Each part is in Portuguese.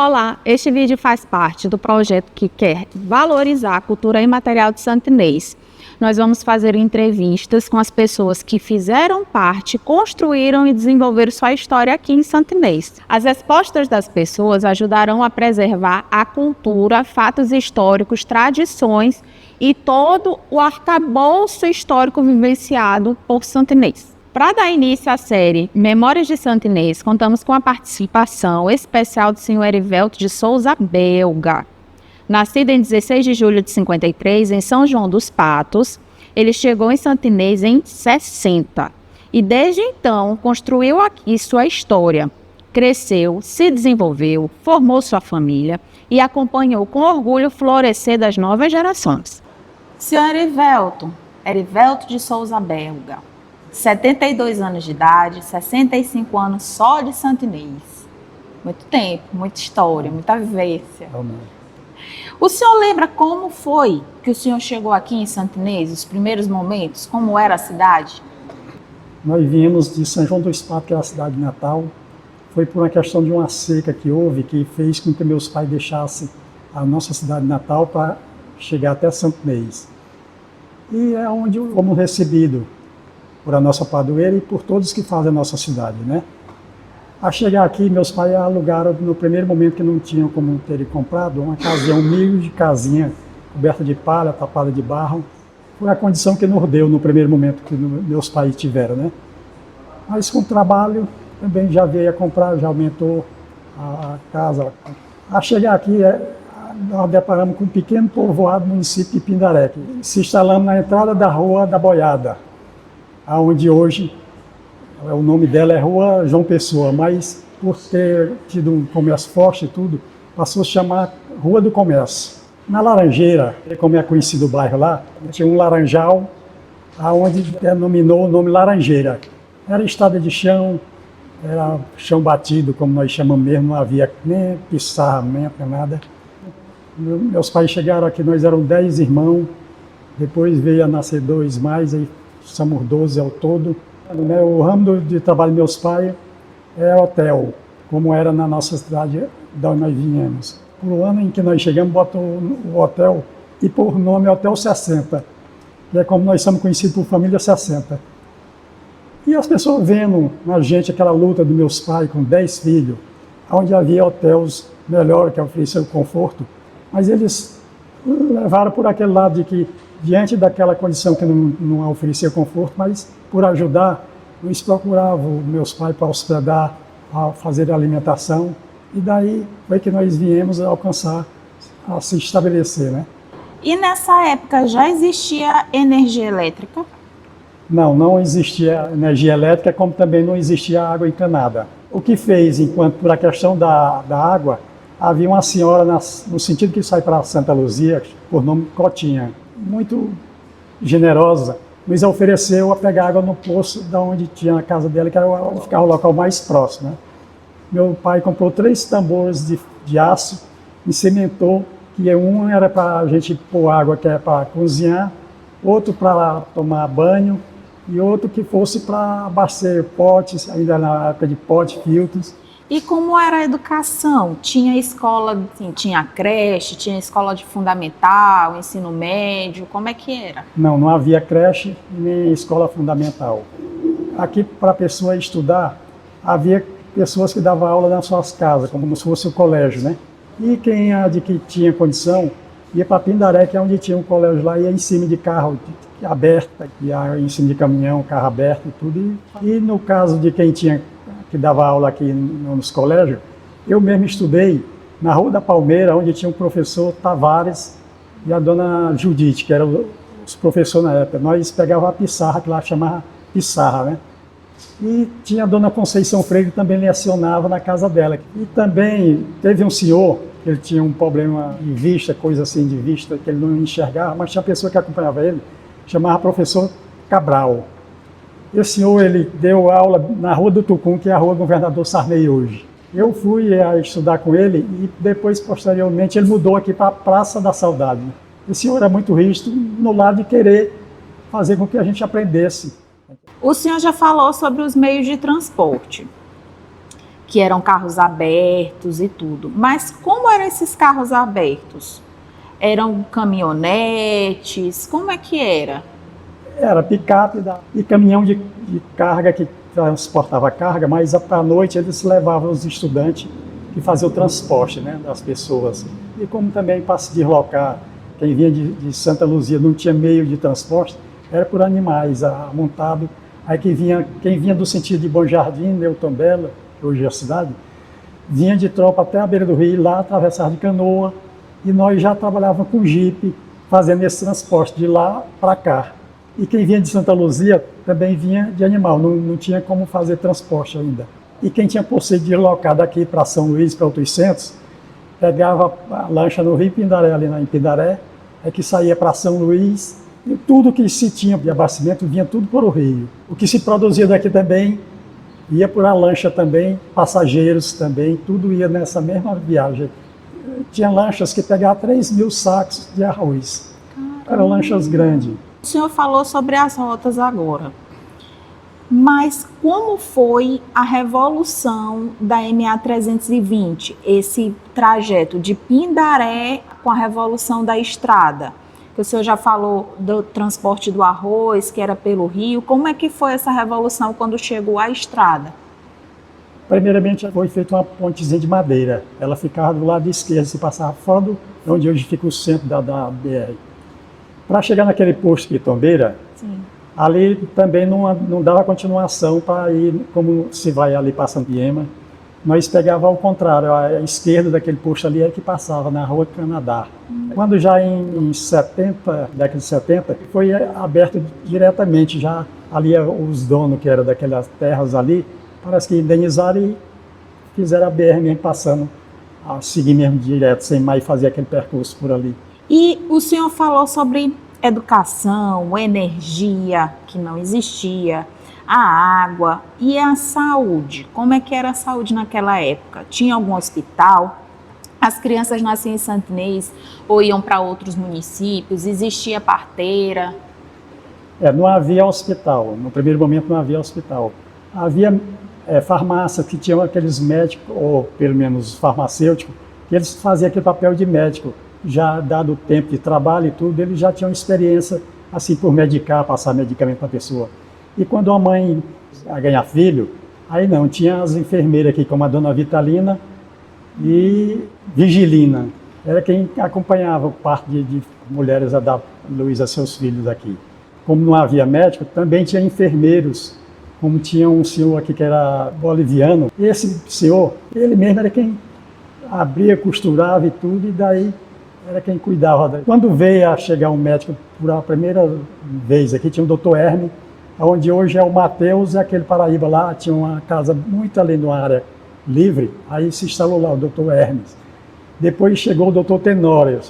Olá, este vídeo faz parte do projeto que quer valorizar a cultura imaterial de Santo Inês. Nós vamos fazer entrevistas com as pessoas que fizeram parte, construíram e desenvolveram sua história aqui em Santo Inês. As respostas das pessoas ajudarão a preservar a cultura, fatos históricos, tradições e todo o arcabouço histórico vivenciado por Santo Inês. Para dar início à série Memórias de Santo Inês, contamos com a participação especial do senhor Erivelto de Souza Belga. Nascido em 16 de julho de 53, em São João dos Patos, ele chegou em Santo Inês em 60 e desde então construiu aqui sua história. Cresceu, se desenvolveu, formou sua família e acompanhou com orgulho o florescer das novas gerações. Senhor Erivelto de Souza Belga, 72 anos de idade, 65 anos só de Santo Inês. Muito tempo, muita história, muita vivência. O senhor lembra como foi que o senhor chegou aqui em Santo Inês, os primeiros momentos, como era a cidade? Nós viemos de São João dos Patos, que é a cidade natal. Foi por uma questão de uma seca que houve, que fez com que meus pais deixassem a nossa cidade natal para chegar até Santo Inês. E é onde fomos recebidos por a nossa padroeira e por todos que fazem a nossa cidade, né? A chegar aqui, meus pais alugaram, no primeiro momento que não tinham como terem comprado, uma casinha, humilde casinha, coberta de palha, tapada de barro. Foi a condição que nos deu no primeiro momento que meus pais tiveram, né? Mas com o trabalho, também já veio a comprar, já aumentou a casa. A chegar aqui, nós deparamos com um pequeno povoado no município de Pindaré. Se instalamos na entrada da Rua da Boiada, onde hoje o nome dela é Rua João Pessoa, mas por ter tido um comércio forte e tudo, passou a se chamar Rua do Comércio. Na Laranjeira, como é conhecido o bairro lá, tinha um laranjal, onde denominou o nome Laranjeira. Era estrada de chão, era chão batido, como nós chamamos mesmo, não havia nem pissarramento, nem nada. Meus pais chegaram aqui, nós éramos 10 irmãos, depois veio a nascer 2 mais, aí somos 12 ao todo. O ramo de trabalho dos meus pais é hotel, como era na nossa cidade de onde nós viemos. Por um ano em que nós chegamos, botou o hotel e por nome Hotel 60, que é como nós somos conhecidos por Família 60. E as pessoas vendo na gente aquela luta dos meus pais com 10 filhos, onde havia hotéis melhores que ofereciam conforto, mas eles levaram por aquele lado de que, diante daquela condição que não oferecia conforto, mas por ajudar, eles procuravam meus pais para hospedar, a fazer a alimentação, e daí foi que nós viemos a alcançar, a se estabelecer, né? E nessa época já existia energia elétrica? Não existia energia elétrica, como também não existia água encanada. O que fez, enquanto por a questão da água, havia uma senhora no sentido que sai para Santa Luzia, por nome Cotinha, muito generosa, nos ofereceu a pegar água no poço da onde tinha a casa dela, que era onde ficava o local mais próximo, né? Meu pai comprou 3 tambores de aço e cimentou, que um era para a gente pôr água, que é para cozinhar, outro para tomar banho e outro que fosse para abastecer potes, ainda na época de potes, filtros. E como era a educação? Tinha escola, assim, tinha creche, tinha escola de fundamental, ensino médio, como é que era? Não havia creche nem escola fundamental. Aqui, para a pessoa estudar, havia pessoas que davam aula nas suas casas, como se fosse o colégio, né? E quem tinha condição, ia para Pindaré, que é onde tinha um colégio lá, ia em cima de carro aberto, ia em cima de caminhão, carro aberto e tudo. E no caso de quem que dava aula aqui nos colégios, eu mesmo estudei na Rua da Palmeira, onde tinha o professor Tavares e a dona Judite, que eram os professores na época. Nós pegávamos a pissarra, que lá chamava pissarra, né? E tinha a dona Conceição Freire, que também lecionava na casa dela. E também teve um senhor, que ele tinha um problema de vista, coisa assim de vista, que ele não enxergava, mas tinha uma pessoa que acompanhava ele, chamava professor Cabral. Esse senhor, ele deu aula na Rua do Tucum, que é a Rua Governador Sarney hoje. Eu fui a estudar com ele e depois, posteriormente, ele mudou aqui para a Praça da Saudade. Esse senhor era muito rígido no lado de querer fazer com que a gente aprendesse. O senhor já falou sobre os meios de transporte. que eram carros abertos e tudo. Mas como eram esses carros abertos? Eram caminhonetes? Como é que era? Era picape e caminhão de carga que transportava carga, mas à noite eles levavam os estudantes que faziam o transporte, né, das pessoas. E como também para se deslocar, quem vinha de Santa Luzia não tinha meio de transporte, era por animais montado. Aí quem vinha do sentido de Bom Jardim, Newton Bela, hoje é a cidade, vinha de Tropa até a beira do rio, lá atravessava de canoa, e nós já trabalhávamos com jipe, fazendo esse transporte de lá para cá. E quem vinha de Santa Luzia também vinha de animal, não tinha como fazer transporte ainda. E quem tinha por se deslocar daqui para São Luís, para outros centros, pegava a lancha no Rio Pindaré, ali em Pindaré, que saía para São Luís, e tudo que se tinha de abastecimento vinha tudo por o rio. O que se produzia daqui também ia por a lancha também, passageiros também, tudo ia nessa mesma viagem. Tinha lanchas que pegavam 3.000 sacos de arroz. Eram lanchas grandes. O senhor falou sobre as rotas agora, mas como foi a revolução da MA 320, esse trajeto de Pindaré com a revolução da estrada? O senhor já falou do transporte do arroz, que era pelo rio. Como é que foi essa revolução quando chegou à estrada? Primeiramente, foi feita uma pontezinha de madeira. Ela ficava do lado esquerdo, se passava fora de onde hoje fica o centro da BR. Para chegar naquele posto de Tombeira, sim, ali também não dava continuação para ir, como se vai ali para Santiema. Nós pegava ao contrário, a esquerda daquele posto ali é que passava na Rua Canadá. Quando já em 70, década de 70, foi aberto diretamente, já ali os donos que eram daquelas terras ali, parece que indenizaram e fizeram a BR mesmo passando, a seguir mesmo direto, sem mais fazer aquele percurso por ali. E o senhor falou sobre educação, energia, que não existia, a água e a saúde. Como é que era a saúde naquela época? Tinha algum hospital? As crianças nasciam em Santo Inês ou iam para outros municípios? Existia parteira? Não havia hospital. No primeiro momento não havia hospital. Havia farmácia que tinham aqueles médicos, ou pelo menos farmacêuticos, que eles faziam aquele papel de médico. Já dado o tempo de trabalho e tudo, eles já tinham experiência assim por medicar, passar medicamento para a pessoa. E quando a mãe ia ganhar filho, aí não, tinha as enfermeiras aqui, como a dona Vitalina e Vigilina. Era quem acompanhava o parto de mulheres a dar luz a seus filhos aqui. Como não havia médico, também tinha enfermeiros, como tinha um senhor aqui que era boliviano. E esse senhor, ele mesmo era quem abria, costurava e tudo, e daí era quem cuidava. Quando veio a chegar um médico por a primeira vez aqui, tinha o Dr. Hermes, onde hoje é o Mateus e aquele Paraíba lá, tinha uma casa muito além de uma área livre, aí se instalou lá o Dr. Hermes. Depois chegou o Dr. Tenório,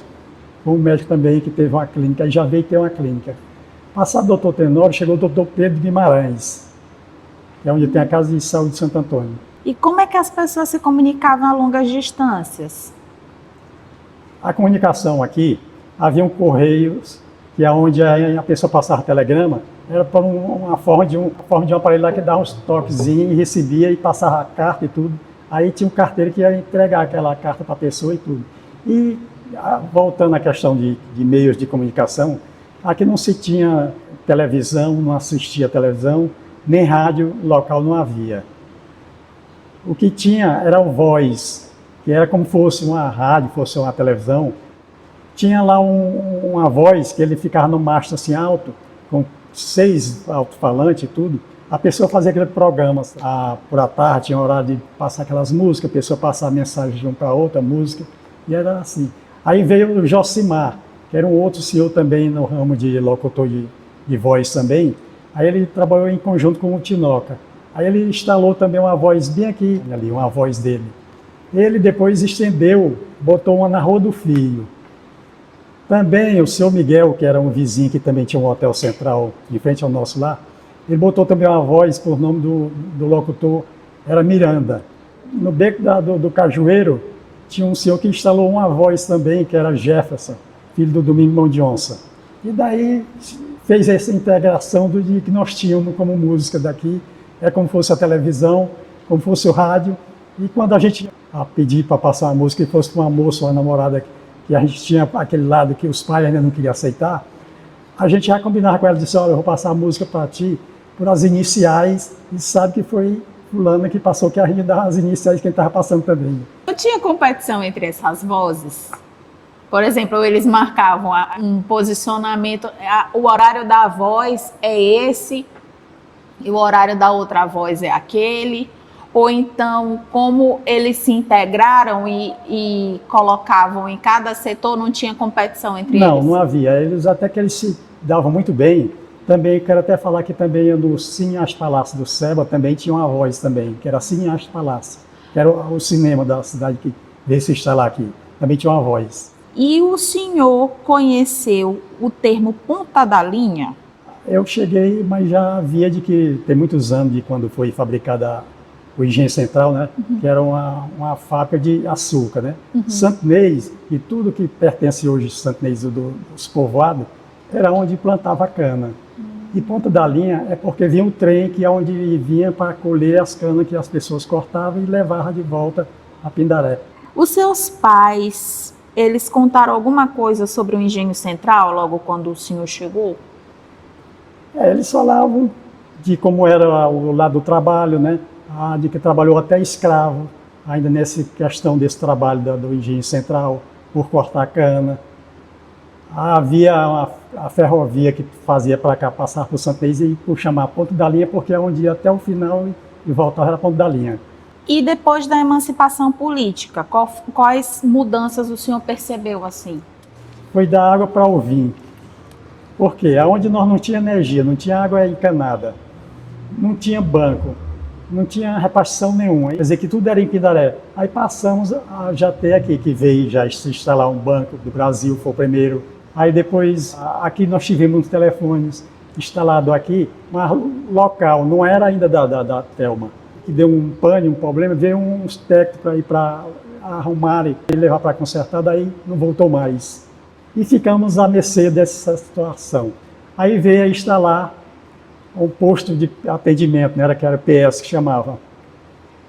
um médico também que teve uma clínica, aí já veio ter uma clínica. Passado o Dr. Tenório, chegou o Dr. Pedro Guimarães, que é onde tem a Casa de Saúde de Santo Antônio. E como é que as pessoas se comunicavam a longas distâncias? A comunicação aqui, havia um correios, que é onde a pessoa passava telegrama, era por uma forma de um aparelho lá que dava uns toquezinhos e recebia e passava a carta e tudo. Aí tinha um carteiro que ia entregar aquela carta para a pessoa e tudo. E voltando à questão de meios de comunicação, aqui não se tinha televisão, não assistia televisão, nem rádio local não havia. O que tinha era o voz, que era como fosse uma rádio, fosse uma televisão. Tinha lá uma voz que ele ficava no mastro assim alto, com 6 alto-falantes e tudo. A pessoa fazia aquele programa, por à tarde, tinha horário de passar aquelas músicas, a pessoa passava mensagem de um para outra música, e era assim. Aí veio o Josimar, que era um outro senhor também no ramo de locutor de voz também. Aí ele trabalhou em conjunto com o Tinoca. Aí ele instalou também uma voz bem aqui, ali, uma voz dele. Ele depois estendeu, botou uma na Rua do Fio. Também o seu Miguel, que era um vizinho que também tinha um hotel central em frente ao nosso lá, ele botou também uma voz por nome do locutor, era Miranda. No beco do Cajueiro, tinha um senhor que instalou uma voz também, que era Jefferson, filho do Domingo Mão de Onça. E daí fez essa integração do que nós tínhamos como música daqui, como fosse a televisão, como fosse o rádio, E quando a gente pedir para passar uma música, que fosse para uma moça ou uma namorada, que a gente tinha aquele lado que os pais ainda não queriam aceitar, a gente já combinava com ela e disse, olha, eu vou passar a música para ti por as iniciais, e sabe que foi fulana que passou, que a gente dava as iniciais que ele estava passando também. Não tinha competição entre essas vozes? Por exemplo, eles marcavam um posicionamento, o horário da voz é esse, e o horário da outra voz é aquele, ou então, como eles se integraram e colocavam em cada setor, não tinha competição entre eles? Não havia. Até que eles se davam muito bem. Também, quero até falar que também no Cine Arte Palácio do Seba também tinha uma voz também, que era Cine Arte Palácio, que era o cinema da cidade que veio se instalar aqui. Também tinha uma voz. E o senhor conheceu o termo ponta da linha? Eu cheguei, mas já havia de que tem muitos anos de quando foi fabricada o Engenho Central, né? Que era uma fábrica de açúcar, né? Santo Inês e tudo que pertence hoje a Santo Inês dos povoados era onde plantava cana. E ponta da linha é porque vinha um trem que é onde vinha para colher as canas que as pessoas cortavam e levavam de volta a Pindaré. Os seus pais, eles contaram alguma coisa sobre o Engenho Central logo quando o senhor chegou? Eles falavam de como era o lado do trabalho, né? De que trabalhou até escravo, ainda nessa questão desse trabalho do Engenho Central, por cortar cana. Havia a ferrovia que fazia para cá, passar por Santo Inês e por chamar Ponta da Linha, porque é onde ia até o final e voltava era Ponta da Linha. E depois da emancipação política, quais mudanças o senhor percebeu assim? Foi da água para o vinho. Por quê? Onde nós não tinha energia, não tinha água encanada, não tinha banco, não tinha repartição nenhuma. Quer dizer que tudo era em Pindaré. Aí passamos a já ter aqui, que veio já se instalar um banco do Brasil, foi o primeiro. Aí depois, aqui nós tivemos uns telefones instalados aqui, mas local, não era ainda da Telma. Que deu um pane, um problema, veio uns técnicos para ir para arrumar e levar para consertar, daí não voltou mais. E ficamos à mercê dessa situação. Aí veio a instalar o posto de atendimento, né, que era PS que chamava.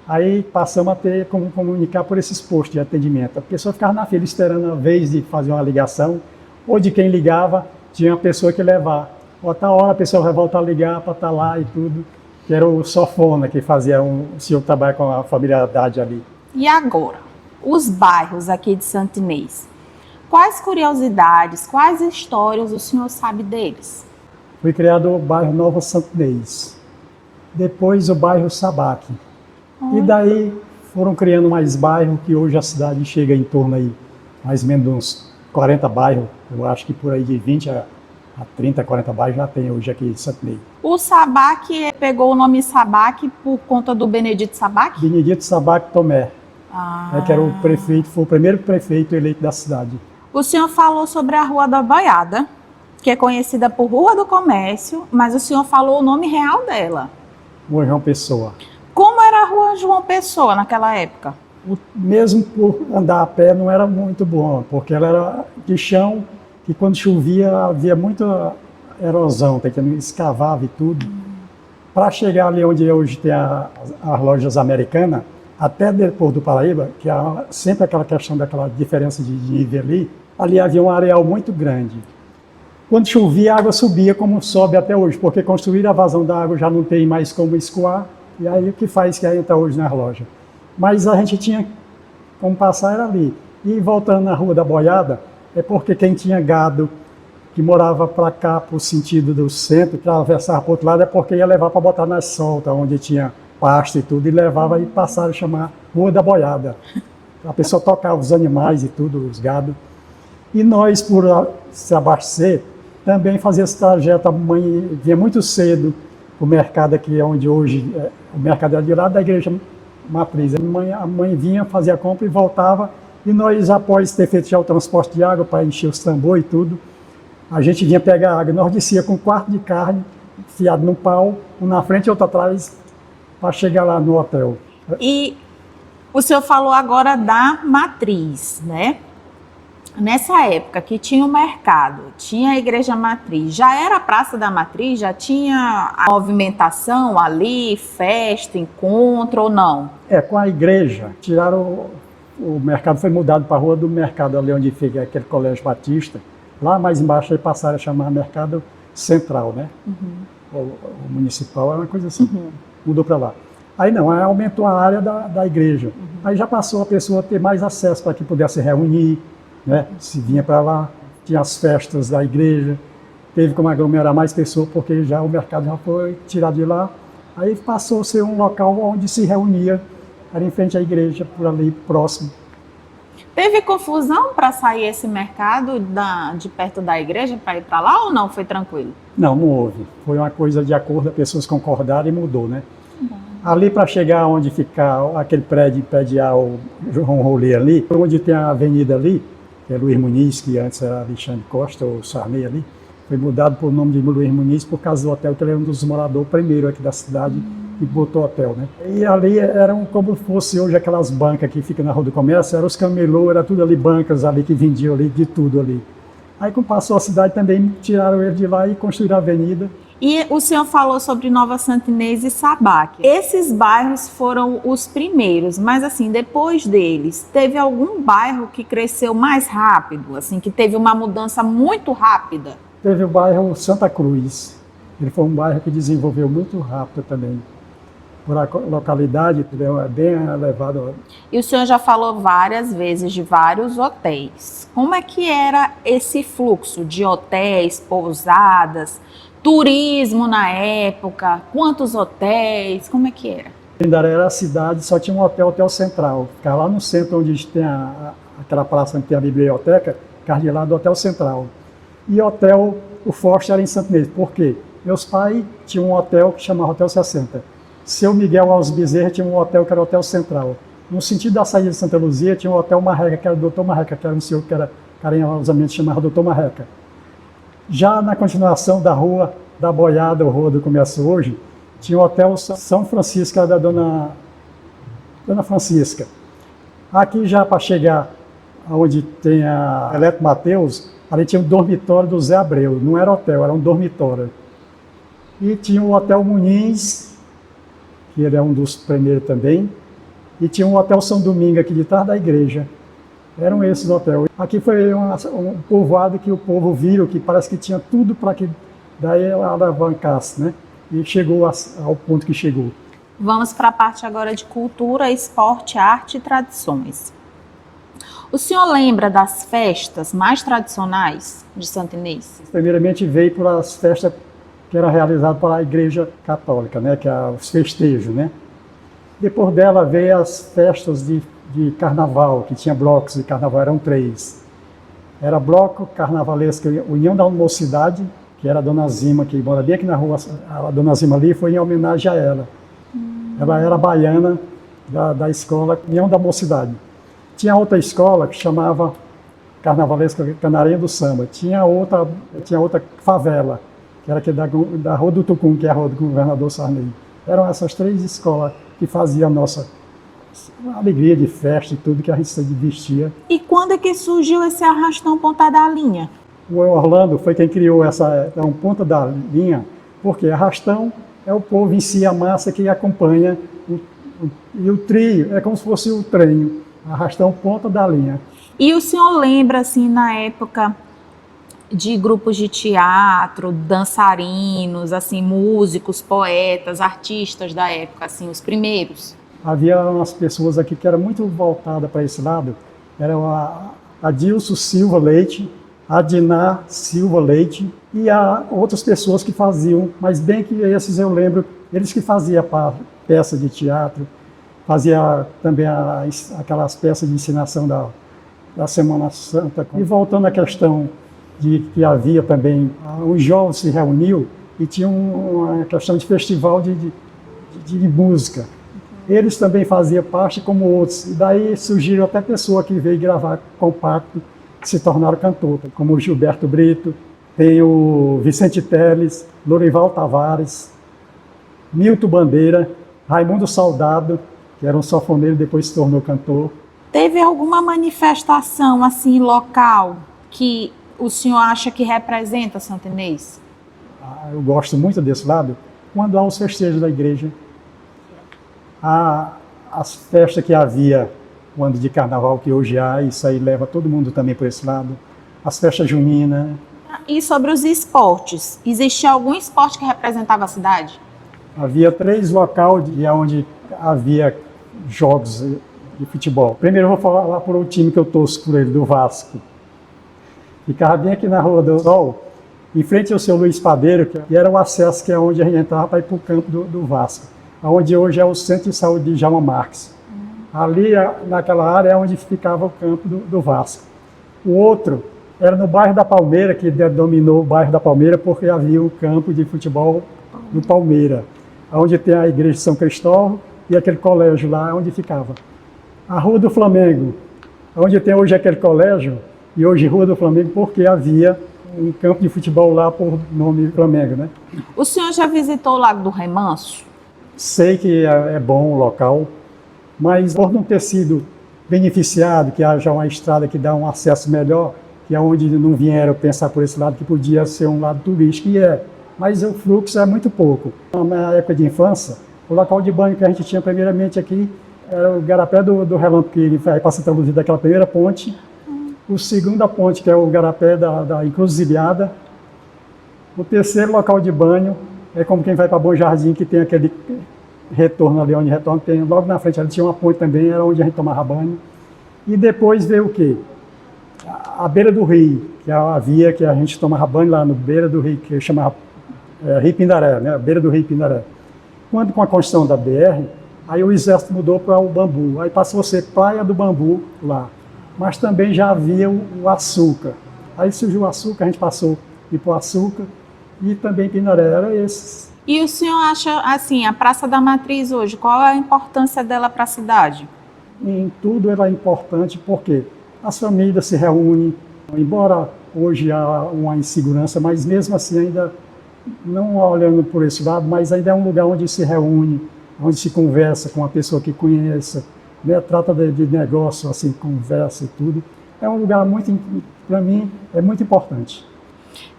Aí passamos a ter como comunicar por esses postos de atendimento. A pessoa ficava na fila esperando a vez de fazer uma ligação, ou de quem ligava, tinha uma pessoa que levar. Outra hora a pessoa vai voltar a ligar para estar lá e tudo, que era o Sofona que fazia o senhor trabalha com a familiaridade ali. E agora, os bairros aqui de Santo Inês, quais curiosidades, quais histórias o senhor sabe deles? Foi criado o bairro Nova Santo Inês, depois o bairro Sabaque. E daí foram criando mais bairros, que hoje a cidade chega em torno aí, mais ou menos uns 40 bairros, eu acho que por aí de 20 a 30, 40 bairros já tem hoje aqui em Santo Inês. O Sabaque pegou o nome Sabaque por conta do Benedito Sabaque? Benedito Sabaque Tomé, que era o prefeito, foi o primeiro prefeito eleito da cidade. O senhor falou sobre a Rua da Boiada, que é conhecida por Rua do Comércio, mas o senhor falou o nome real dela. Rua João Pessoa. Como era a Rua João Pessoa naquela época? Mesmo por andar a pé não era muito bom, porque ela era de chão, e quando chovia havia muita erosão, escavava e tudo. Para chegar ali onde hoje tem as lojas americanas, até depois do Paraíba, que há sempre aquela questão daquela diferença de nível ali havia um areal muito grande. Quando chovia, a água subia como sobe até hoje, porque construíram a vazão da água, já não tem mais como escoar, e aí o que faz que aí entra hoje nas lojas. Mas a gente tinha como passar era ali. E voltando na Rua da Boiada, é porque quem tinha gado que morava para cá, para o sentido do centro, que atravessava para o outro lado, é porque ia levar para botar nas soltas, onde tinha pasto e tudo, e levava e passaram a chamar Rua da Boiada. A pessoa tocava os animais e tudo, os gados. E nós, por se abastecer, também fazia esse trajeto. A mãe vinha muito cedo para o mercado aqui, onde hoje o mercado é de lá da igreja matriz. A mãe vinha, fazia a compra e voltava. E nós, após ter feito já o transporte de água para encher os tambores e tudo, a gente vinha pegar água. Nós descia com um quarto de carne, enfiado no pau, um na frente e outro atrás, para chegar lá no hotel. E o senhor falou agora da matriz, né? Nessa época que tinha o mercado, tinha a igreja matriz, já era a Praça da Matriz? Já tinha a movimentação ali, festa, encontro ou não? Com a igreja, tiraram o mercado, foi mudado para a Rua do Mercado, ali onde fica aquele colégio batista. Lá mais embaixo aí passaram a chamar Mercado Central, né? O municipal, é uma coisa assim, mudou para lá. Aí não, aí aumentou a área da igreja. Aí já passou a pessoa a ter mais acesso para que pudesse reunir, né? Se vinha para lá, tinha as festas da igreja, teve como aglomerar mais pessoas, porque já o mercado já foi tirado de lá. Aí passou a ser um local onde se reunia, era em frente à igreja, por ali próximo. Teve confusão para sair esse mercado de perto da igreja para ir para lá ou não? Foi tranquilo? Não, não houve. Foi uma coisa de acordo, as pessoas concordaram e mudou, né? Ali para chegar onde fica aquele prédio predial João Rolê ali, onde tem a avenida ali, que é Luiz Muniz, que antes era Alexandre Costa, ou Sarney ali, foi mudado por nome de Luiz Muniz por causa do hotel, que ele é um dos moradores primeiro aqui da cidade e botou hotel, né? E ali eram como fosse hoje aquelas bancas que ficam na Rua do Comércio, eram os camelô, era tudo ali, bancas ali que vendiam ali, de tudo ali. Aí quando passou a cidade também tiraram ele de lá e construíram a avenida. E o senhor falou sobre Nova Santa Inês e Sabaque. Esses bairros foram os primeiros, mas assim, depois deles, teve algum bairro que cresceu mais rápido, assim, que teve uma mudança muito rápida? Teve o bairro Santa Cruz. Ele foi um bairro que desenvolveu muito rápido também. Por a localidade, é bem elevado. E o senhor já falou várias vezes de vários hotéis. Como é que era esse fluxo de hotéis, pousadas, turismo na época? Quantos hotéis? Como é que era? Pindaré era a cidade, só tinha um hotel, Hotel Central. Ficava lá no centro, onde tem aquela praça onde tem a biblioteca, ficava de lá do Hotel Central. E hotel, o forte era em Santa Inês. Por quê? Meus pais tinham um hotel que chamava Hotel 60. Seu Miguel Alves Bezerra tinha um hotel que era o Hotel Central. No sentido da saída de Santa Luzia, tinha um Hotel Marreca, que era o Doutor Marreca, que era um senhor que era carinhosamente chamado Doutor Marreca. Já na continuação da Rua da Boiada, ou Rua do Comércio hoje, tinha o Hotel São Francisco, que era da Dona Francisca. Aqui já para chegar onde tem a Eletro Mateus, ali tinha um dormitório do Zé Abreu. Não era hotel, era um dormitório. E tinha o Hotel Muniz, que ele é um dos primeiros também. E tinha um Hotel São Domingo aqui de trás da igreja. Eram esses hotéis. Aqui foi um povoado que o povo viu, que parece que tinha tudo para que daí alavancasse, né? E chegou ao ponto que chegou. Vamos para a parte agora de cultura, esporte, arte e tradições. O senhor lembra das festas mais tradicionais de Santa Inês? Primeiramente veio por as festas que eram realizadas pela Igreja Católica, né? Que é os festejos, né? Depois dela veio as festas de carnaval, que tinha blocos de carnaval, eram 3. Era bloco carnavalesco União da Mocidade, que era a Dona Zima, que mora bem aqui na rua, a Dona Zima ali, foi em homenagem a ela. Ela era baiana da escola União da Mocidade. Tinha outra escola que chamava Carnavalesca Canarinha do Samba. Tinha outra favela, que era aqui da Rua do Tucum, que é a Rua do Governador Sarney. Eram essas 3 escolas que faziam a nossa alegria de festa e tudo que a gente se vestia. E quando é que surgiu esse arrastão ponta da linha? O Orlando foi quem criou essa ponta da linha, porque arrastão é o povo em si, a massa que acompanha, e o trio é como se fosse o trem, arrastão ponta da linha. E o senhor lembra, assim, na época de grupos de teatro, dançarinos, assim, músicos, poetas, artistas da época, assim, os primeiros? Havia umas pessoas aqui que eram muito voltadas para esse lado, era a Dilson Silva Leite, a Diná Silva Leite e outras pessoas que faziam, mas bem que esses eu lembro, eles que faziam peça de teatro, fazia também aquelas peças de ensinação da Semana Santa. E voltando à questão de que havia também, os jovens se reuniam e tinha uma questão de festival de música. Eles também faziam parte como outros, e daí surgiram até pessoas que veio gravar compacto, que se tornaram cantores, como o Gilberto Brito, tem o Vicente Teles, Lorival Tavares, Milton Bandeira, Raimundo Soldado, que era um sanfoneiro e depois se tornou cantor. Teve alguma manifestação assim local que o senhor acha que representa Santo Inês? Eu gosto muito desse lado. Quando há os festejos da igreja, as festas que havia, o ano de carnaval que hoje há, isso aí leva todo mundo também por esse lado. As festas juninas. E sobre os esportes, existia algum esporte que representava a cidade? Havia 3 locais onde havia jogos de futebol. Primeiro eu vou falar por o time que eu torço por ele, do Vasco. Ficava bem aqui na Rua do Sol, em frente ao seu Luiz Padeiro, que era o acesso que é onde a gente entrava para ir para o campo do Vasco, onde hoje é o Centro de Saúde de Djalma Marques. Ali, naquela área, é onde ficava o campo do Vasco. O outro era no bairro da Palmeira, que dominou o bairro da Palmeira, porque havia o campo de futebol do Palmeira, onde tem a igreja de São Cristóvão e aquele colégio lá onde ficava. A Rua do Flamengo, onde tem hoje aquele colégio, e hoje Rua do Flamengo, porque havia um campo de futebol lá por nome Flamengo, né? O senhor já visitou o Lago do Remanso? Sei que é bom o local, mas por não ter sido beneficiado, que haja uma estrada que dá um acesso melhor, que é onde não vieram pensar por esse lado, que podia ser um lado turístico, e mas o fluxo é muito pouco. Na minha época de infância, o local de banho que a gente tinha primeiramente aqui era o garapé do Relâmpago, que vai para Santa Luzia daquela primeira ponte. O segundo a ponte, que é o garapé da Encruzilhada. O terceiro local de banho é como quem vai para Bom Jardim, que tem aquele retorno ali, onde retorno tem, logo na frente ali tinha uma ponte também, era onde a gente tomava banho. E depois veio o quê? A beira do rio, que havia, que a gente tomava banho lá no beira do rio, que chamava Rio Pindaré, né? Beira do Rio Pindaré. Quando com a construção da BR, aí o exército mudou para o Bambu, aí passou a ser Praia do Bambu lá. Mas também já havia o Açúcar. Aí surgiu o Açúcar, a gente passou a ir para o Açúcar, e também Pindaré, era esses. E o senhor acha, assim, a Praça da Matriz hoje, qual é a importância dela para a cidade? Em tudo ela é importante porque as famílias se reúnem, embora hoje há uma insegurança, mas mesmo assim ainda, não olhando por esse lado, mas ainda é um lugar onde se reúne, onde se conversa com a pessoa que conheça, né? Trata de negócio, assim, conversa e tudo. É um lugar muito, para mim, é muito importante.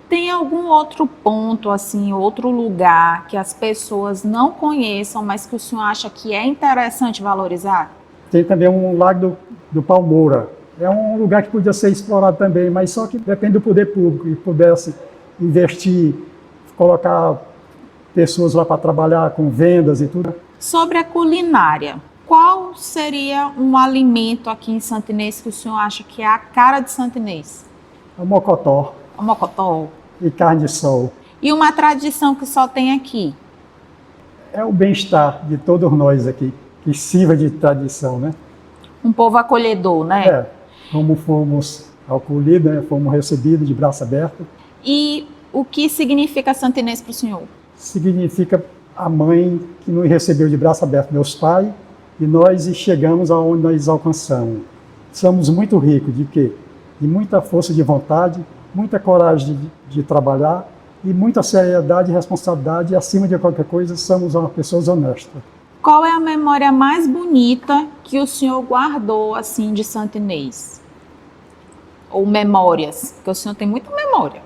Tem algum outro ponto, assim, outro lugar que as pessoas não conheçam, mas que o senhor acha que é interessante valorizar? Tem também um lago do Palmoura. É um lugar que podia ser explorado também, mas só que depende do poder público, e pudesse investir, colocar pessoas lá para trabalhar com vendas e tudo. Sobre a culinária, qual seria um alimento aqui em Santo Inês que o senhor acha que é a cara de Santo Inês? O mocotó. O mocotó. E carne de sol. E uma tradição que só tem aqui? É o bem-estar de todos nós aqui, que sirva de tradição, né? Um povo acolhedor, né? Como fomos acolhidos, né? Fomos recebidos de braço aberto. E o que significa Santo Inês para o senhor? Significa a mãe que nos recebeu de braço aberto, meus pais, e nós chegamos aonde nós alcançamos. Somos muito ricos de quê? De muita força de vontade, muita coragem de trabalhar e muita seriedade e responsabilidade, e acima de qualquer coisa, somos uma pessoa honesta. Qual é a memória mais bonita que o senhor guardou, assim, de Santo Inês? Ou memórias, porque o senhor tem muita memória.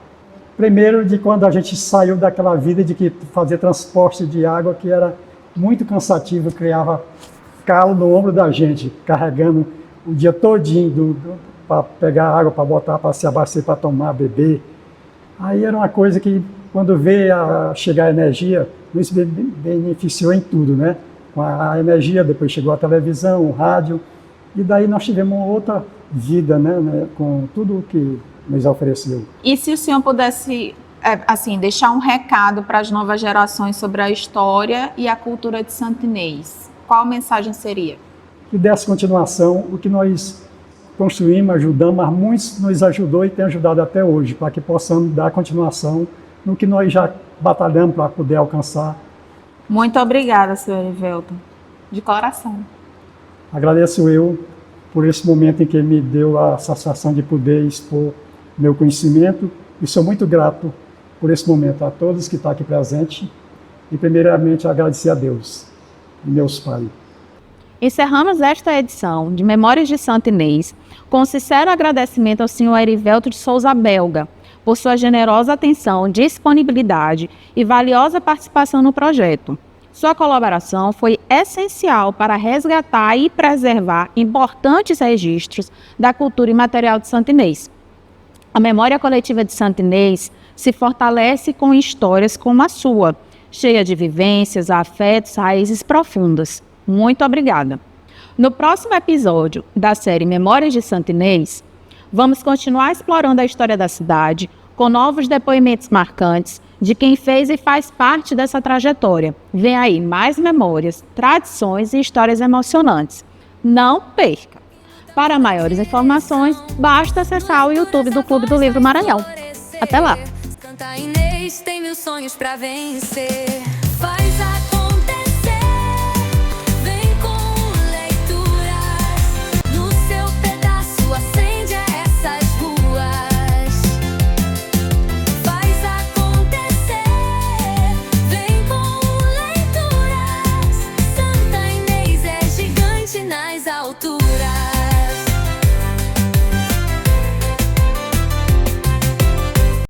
Primeiro, de quando a gente saiu daquela vida de que fazer transporte de água, que era muito cansativo, criava calo no ombro da gente, carregando o dia todinho para pegar água, para botar, para se abastecer, para tomar, beber. Aí era uma coisa que, quando veio a chegar a energia, nos beneficiou em tudo, né? Com a energia, depois chegou a televisão, o rádio, e daí nós tivemos uma outra vida, né? Com tudo o que nos ofereceu. E se o senhor pudesse, assim, deixar um recado para as novas gerações sobre a história e a cultura de Santo Inês, qual mensagem seria? Que desse continuação, o que nós construímos, ajudamos, mas muitos nos ajudou e tem ajudado até hoje, para que possamos dar continuação no que nós já batalhamos para poder alcançar. Muito obrigada, senhor Erivelton, de coração. Agradeço eu por esse momento em que me deu a satisfação de poder expor meu conhecimento, e sou muito grato por esse momento a todos que estão aqui presentes, e primeiramente agradecer a Deus e meus pais. Encerramos esta edição de Memórias de Santa Inês com sincero agradecimento ao senhor Erivelto de Souza Belga por sua generosa atenção, disponibilidade e valiosa participação no projeto. Sua colaboração foi essencial para resgatar e preservar importantes registros da cultura imaterial de Santa Inês. A memória coletiva de Santa Inês se fortalece com histórias como a sua, cheia de vivências, afetos, raízes profundas. Muito obrigada. No próximo episódio da série Memórias de Santa Inês, vamos continuar explorando a história da cidade com novos depoimentos marcantes de quem fez e faz parte dessa trajetória. Vem aí mais memórias, tradições e histórias emocionantes. Não perca! Para maiores informações, basta acessar o YouTube do Clube do Livro Maranhão. Até lá! Santa Inês tem mil sonhos pra vencer.